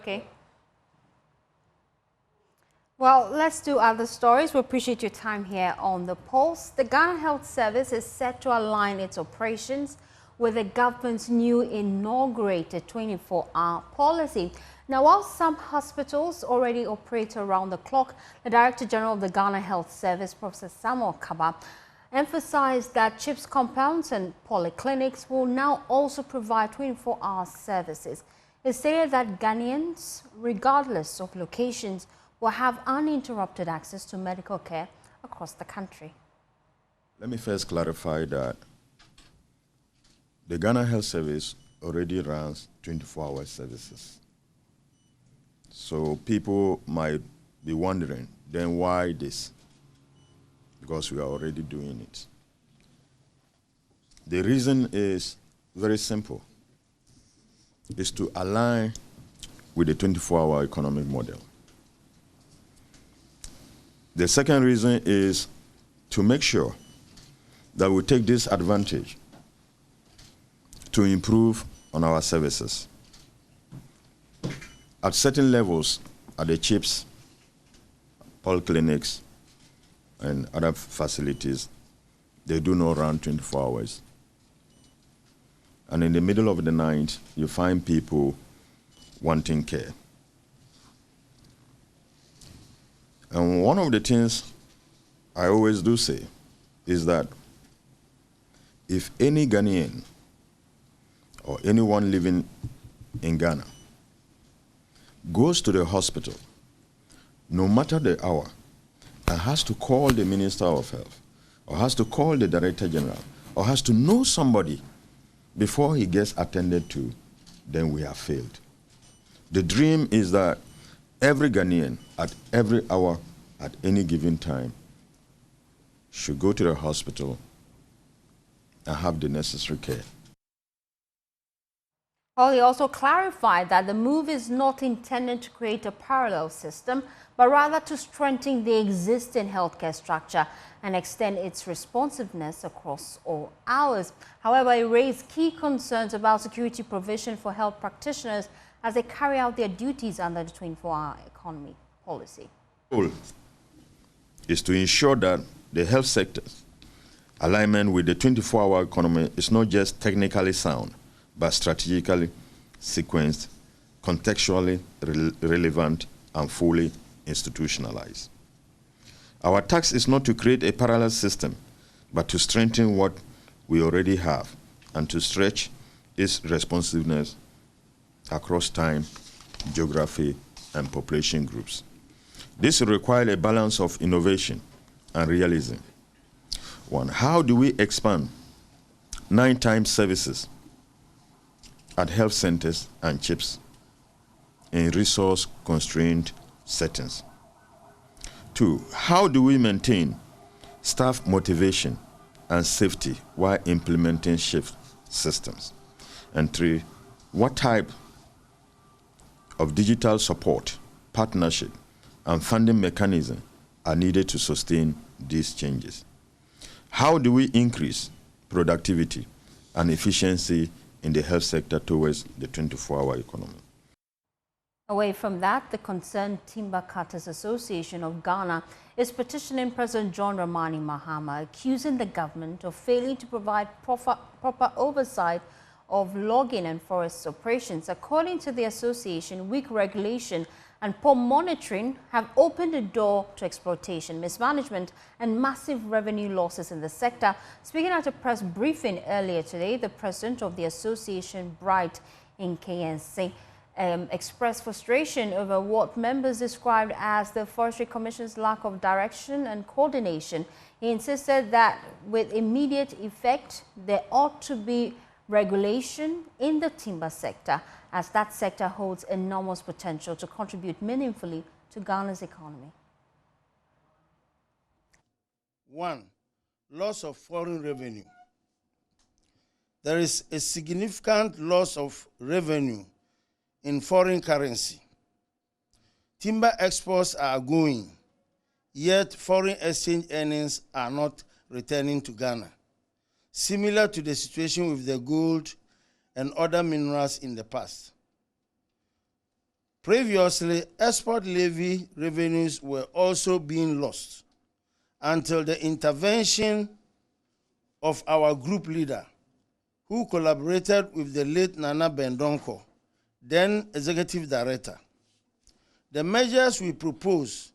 Okay. Well, let's do other stories. We appreciate your time here on The Pulse. The Ghana Health Service is set to align its operations with the government's new inaugurated 24-hour policy. Now, while some hospitals already operate around the clock, the Director General of the Ghana Health Service, Professor Samuel Kaba, emphasized that CHIPS compounds and polyclinics will now also provide 24-hour services. He stated that Ghanaians, regardless of locations, will have uninterrupted access to medical care across the country. Let me first clarify that the Ghana Health Service already runs 24-hour services. So people might be wondering, then why this? Because we are already doing it. The reason is very simple. It's to align with the 24-hour economic model. The second reason is to make sure that we take this advantage to improve on our services. At certain levels, at the CHIPS, polyclinics, and other facilities, they do not run 24 hours. And in the middle of the night, you find people wanting care. And one of the things I always do say is that if any Ghanaian or anyone living in Ghana goes to the hospital, no matter the hour, and has to call the Minister of Health, or has to call the Director General, or has to know somebody before he gets attended to, then we have failed. The dream is that every Ghanaian at every hour, at any given time, should go to the hospital and have the necessary care. Well, he also clarified that the move is not intended to create a parallel system, but rather to strengthen the existing healthcare structure and extend its responsiveness across all hours. However, he raised key concerns about security provision for health practitioners as they carry out their duties under the 24-hour economy policy. The goal is to ensure that the health sector's alignment with the 24-hour economy is not just technically sound, but strategically sequenced, contextually relevant, and fully institutionalized. Our task is not to create a parallel system, but to strengthen what we already have and to stretch its responsiveness across time, geography, and population groups. This will require a balance of innovation and realism. One, how do we expand 9 times services at health centers and CHIPS in resource-constrained settings? 2, how do we maintain staff motivation and safety while implementing shift systems? And 3, what type of digital support, partnership, and funding mechanisms are needed to sustain these changes? How do we increase productivity and efficiency in the health sector towards the 24-hour economy? Away from that, the Concerned Timber Cutters Association of Ghana is petitioning President John Dramani Mahama, accusing the government of failing to provide proper oversight of logging and forest operations. According to the association, weak regulation and poor monitoring have opened the door to exploitation, mismanagement, and massive revenue losses in the sector. Speaking at a press briefing earlier today, the president of the association, Bright in KNC, expressed frustration over what members described as the Forestry Commission's lack of direction and coordination. He insisted that with immediate effect, there ought to be regulation in the timber sector, as that sector holds enormous potential to contribute meaningfully to Ghana's economy. 1, loss of foreign revenue. There is a significant loss of revenue in foreign currency. Timber exports are going, yet foreign exchange earnings are not returning to Ghana, similar to the situation with the gold and other minerals in the past. Previously, export levy revenues were also being lost until the intervention of our group leader, who collaborated with the late Nana Bendonko, then executive director. The measures we propose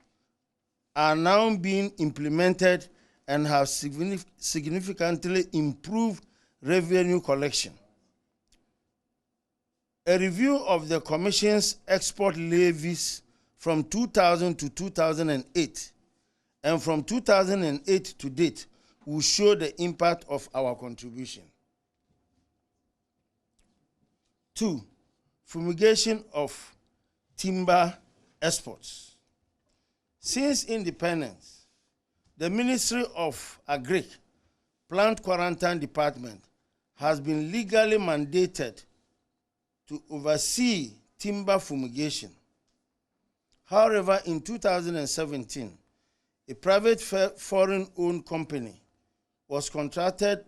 are now being implemented and have significantly improved revenue collection. A review of the Commission's export levies from 2000 to 2008 and from 2008 to date will show the impact of our contribution. 2. Fumigation of timber exports. Since independence, the Ministry of Agric Plant Quarantine Department has been legally mandated to oversee timber fumigation. However, in 2017, a private foreign-owned company was contracted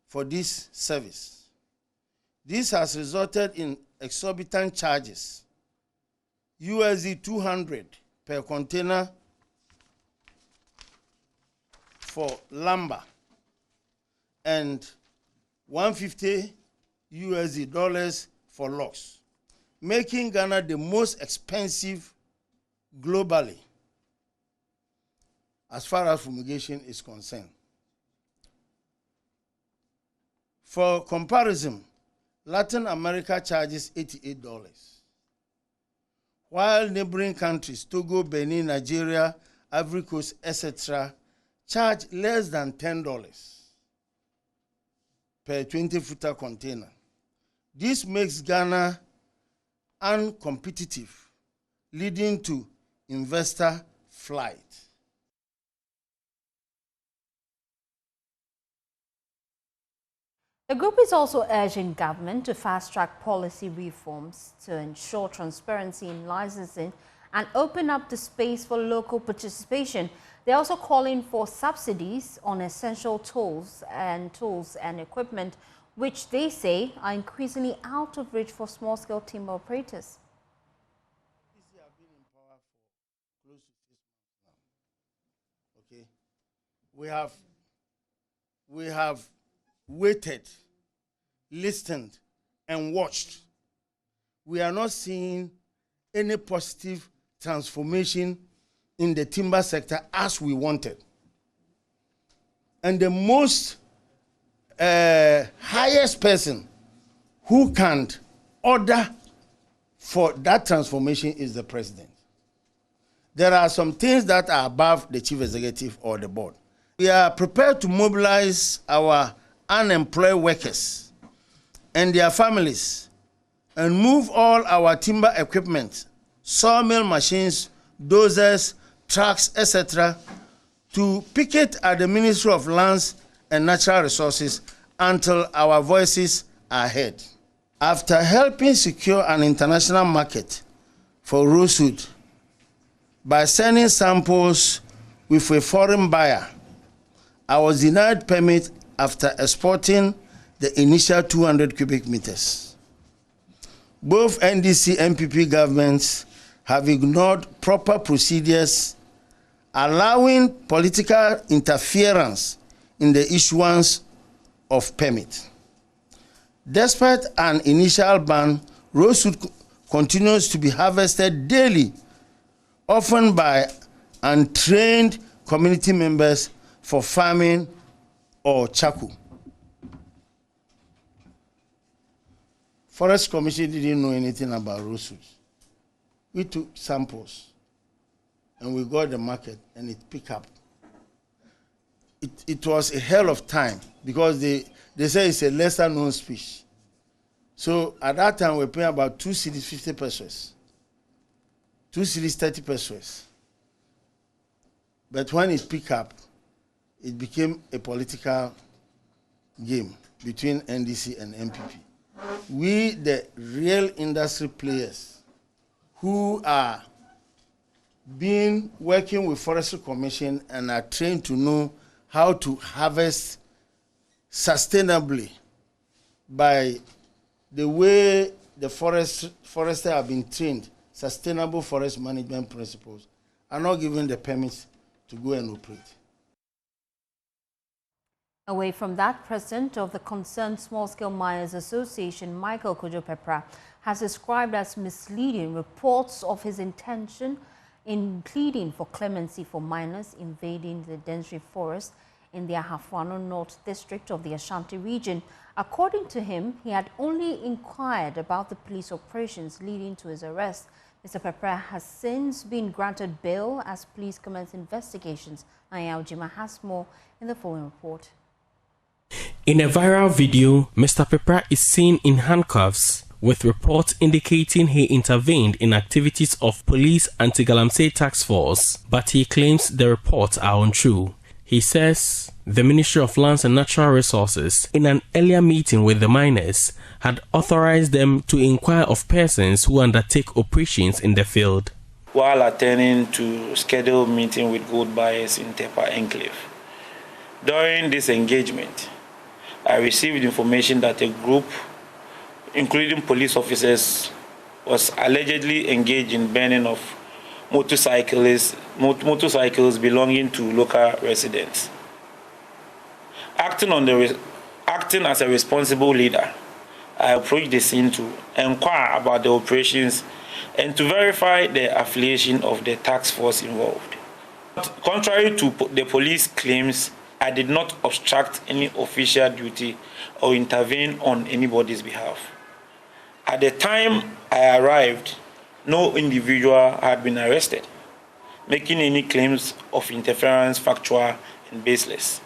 for this service. This has resulted in exorbitant charges, USD 200 per container for lumber and $150 USD for logs, making Ghana the most expensive globally as far as fumigation is concerned. For comparison, Latin America charges $88, while neighboring countries, Togo, Benin, Nigeria, Ivory Coast, etc., charge less than $10 per 20-footer container. This makes Ghana uncompetitive, leading to investor flight. The group is also urging government to fast-track policy reforms to ensure transparency in licensing and open up the space for local participation. They're also calling for subsidies on essential tools and equipment, which they say are increasingly out of reach for small-scale timber operators. We have been in power for close to 6 months now. Okay, we have waited, listened, and watched. We are not seeing any positive transformation in the timber sector as we wanted. And the most highest person who can order for that transformation is the president. There are some things that are above the chief executive or the board. We are prepared to mobilize our unemployed workers and their families and move all our timber equipment, sawmill machines, dozers, trucks, etc., to picket at the Ministry of Lands and Natural Resources until our voices are heard. After helping secure an international market for rosewood by sending samples with a foreign buyer, I was denied permit after exporting the initial 200 cubic meters. Both NDC and MPP governments have ignored proper procedures, allowing political interference in the issuance of permit. Despite an initial ban, rosewood continues to be harvested daily, often by untrained community members for farming or charcoal. Forest Commission didn't know anything about rosewood. We took samples and we got the market and it picked up. It was a hell of time because they say it's a lesser known species. So at that time we were paying about 2 cedis 50 pesos, 2 cedis 30 pesos. But when it picked up, it became a political game between NDC and MPP. We, the real industry players who are working with Forestry Commission and are trained to know how to harvest sustainably by the way the foresters have been trained sustainable forest management principles are not given the permits to go and operate. Away from that, President of the concerned Small-Scale Miners Association, Michael Kojo-Pepra, has described as misleading reports of his intention in pleading for clemency for miners invading the Densri forest in the Ahafano North District of the Ashanti region. According to him, he had only inquired about the police operations leading to his arrest. Mr. Pepra has since been granted bail as police commence investigations. Naya Ojima has more in the following report. In a viral video, Mr. Pepra is seen in handcuffs, with reports indicating he intervened in activities of police anti-Galamsey task force, but he claims the reports are untrue. He says the Ministry of Lands and Natural Resources, in an earlier meeting with the miners, had authorized them to inquire of persons who undertake operations in the field. While attending to scheduled meeting with gold buyers in Tepa Enclave. During this engagement, I received information that a group, including police officers, was allegedly engaged in burning of motorcycles belonging to local residents. Acting as a responsible leader, I approached the scene to inquire about the operations and to verify the affiliation of the task force involved. Contrary to the police claims, I did not obstruct any official duty or intervene on anybody's behalf. At the time I arrived, no individual had been arrested, making any claims of interference factual and baseless.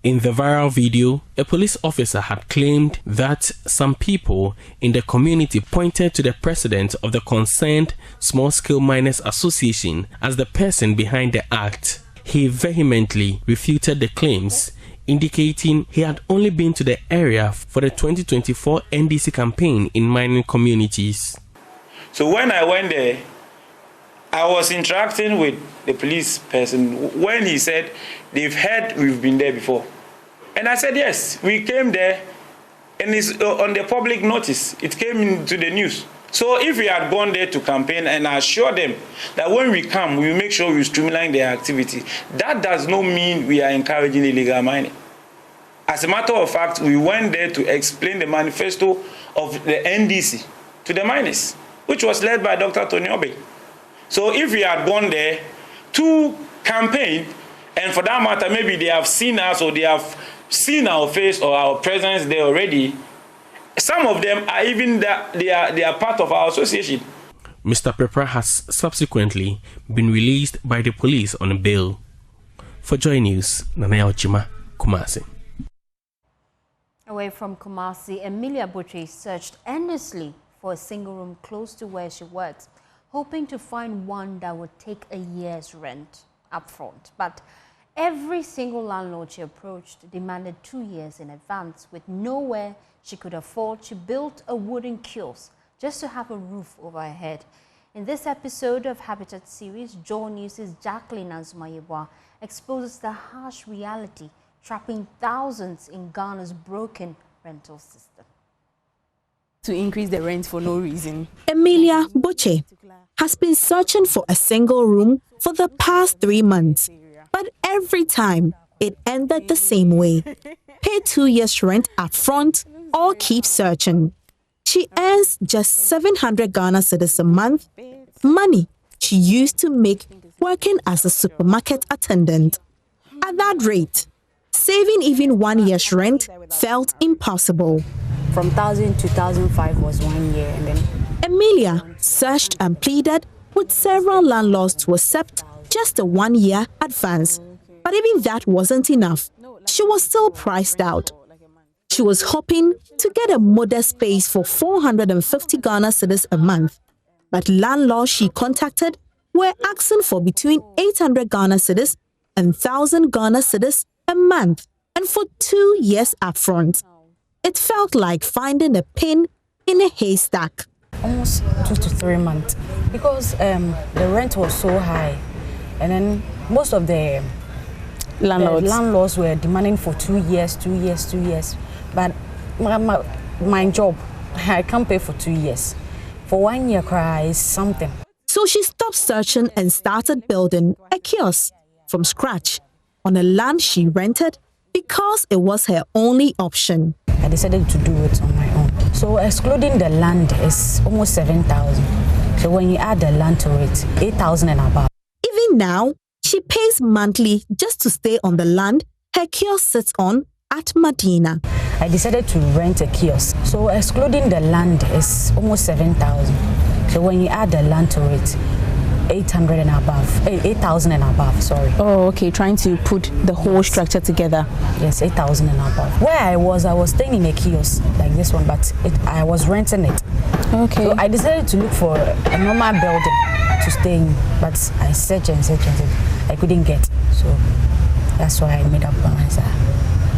In the viral video, a police officer had claimed that some people in the community pointed to the president of the concerned Small-Scale Miners Association as the person behind the act. He vehemently refuted the claims, indicating he had only been to the area for the 2024 NDC campaign in mining communities. So when I went there, I was interacting with the police person when he said, they've heard we've been there before. And I said, yes, we came there, and it's on the public notice. It came into the news. So if we had gone there to campaign and assure them that when we come, we will make sure we streamline their activity, that does not mean we are encouraging illegal mining. As a matter of fact, we went there to explain the manifesto of the NDC to the miners, which was led by Dr. Twoyear. So if we had gone there to campaign, and for that matter, maybe they have seen us or they have seen our face or our presence there already, some of them are even they are part of our association. Mr. Pepra has subsequently been released by the police on bail. For Joy News, Naya Ojima, Kumasi. Away from Kumasi, Emilia Butchie searched endlessly for a single room close to where she works, hoping to find one that would take a year's rent up front. But every single landlord she approached demanded 2 years in advance. With nowhere she could afford, she built a wooden kiosk just to have a roof over her head. In this episode of Habitat series, Joy News' Jacqueline Azumayebwa exposes the harsh reality trapping thousands in Ghana's broken rental system. To increase the rent for no reason. Emilia Butchie has been searching for a single room for the past 3 months, but every time it ended the same way. Pay 2 years rent up front or keep searching. She earns just 700 Ghana cedis a month, money she used to make working as a supermarket attendant. At that rate, saving even 1 year's rent felt impossible. From 1,000 to 1,005 was 1 year, and then Emilia searched and pleaded with several landlords to accept just a 1 year advance. But even that wasn't enough. She was still priced out. She was hoping to get a modest space for 450 Ghana cedis a month. But landlords she contacted were asking for between 800 Ghana cedis and 1,000 Ghana cedis a month, and for 2 years upfront. It felt like finding a pin in a haystack. almost 2 to 3 months because the rent was so high, and then most of the landlords were demanding for 2 years. But my job, I can't pay for 2 years. For 1 year, cry is something. So she stopped searching and started building a kiosk from scratch on a land she rented because it was her only option. I decided to do it on my own. So excluding the land is almost 7,000. So when you add the land to it, 8,000 and above. Even now, she pays monthly just to stay on the land her kiosk sits on at Medina. I decided to rent a kiosk. So excluding the land is almost 7,000. So when you add the land to it, 800 and above, 8,000 and above, sorry. Oh, okay, trying to put the whole structure together. Yes, 8,000 and above. Where I was staying in a kiosk like this one, but I was renting it. Okay. So I decided to look for a normal building to stay in, but I searched and searched and searched. I couldn't get. So that's why I made up my mind.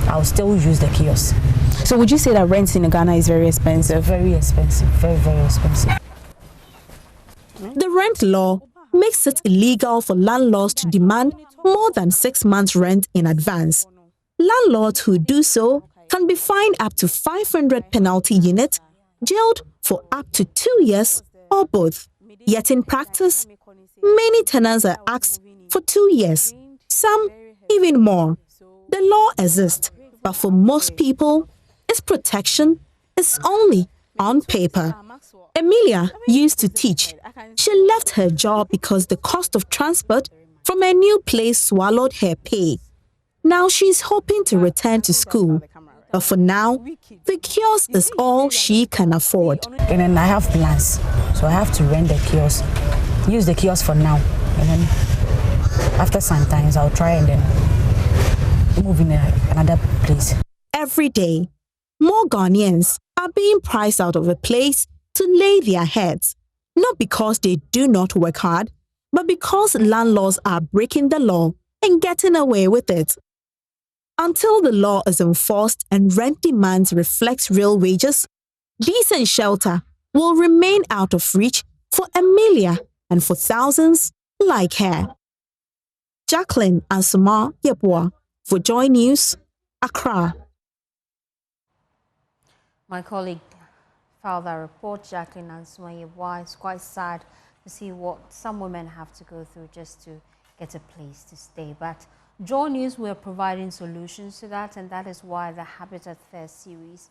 I'll still use the kiosk. So would you say that rent in Ghana is very expensive? Very expensive, very, very expensive. The rent law makes it illegal for landlords to demand more than 6 months' rent in advance. Landlords who do so can be fined up to 500 penalty units, jailed for up to 2 years, or both. Yet in practice, many tenants are asked for 2 years, some even more. The law exists, but for most people, its protection is only on paper. Emilia used to teach. She left her job because the cost of transport from her new place swallowed her pay. Now she's hoping to return to school. But for now, the kiosk is all she can afford. And then I have plans. So I have to rent the kiosk, use the kiosk for now. And then after some time, I'll try and then move in another place. Every day, more Ghanaians are being priced out of a place to lay their heads, not because they do not work hard, but because landlords are breaking the law and getting away with it. Until the law is enforced and rent demands reflect real wages, decent shelter will remain out of reach for Emilia and for thousands like her. Jacqueline Ansuma Yepua for Joy News, Accra. My colleague filed that report, Jacqueline Ansuma Yepua. It's quite sad to see what some women have to go through just to get a place to stay. But Joy News, we're providing solutions to that, and that is why the Habitat Fair series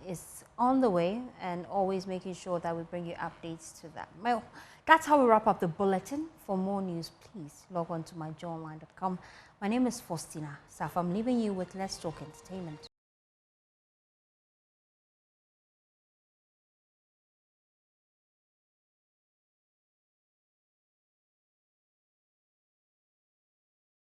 is on the way, and always making sure that we bring you updates to that. Well, that's how we wrap up the bulletin. For more news, please log on to myjoyonline.com. My name is Faustina Saf. I'm leaving you with Let's Talk Entertainment.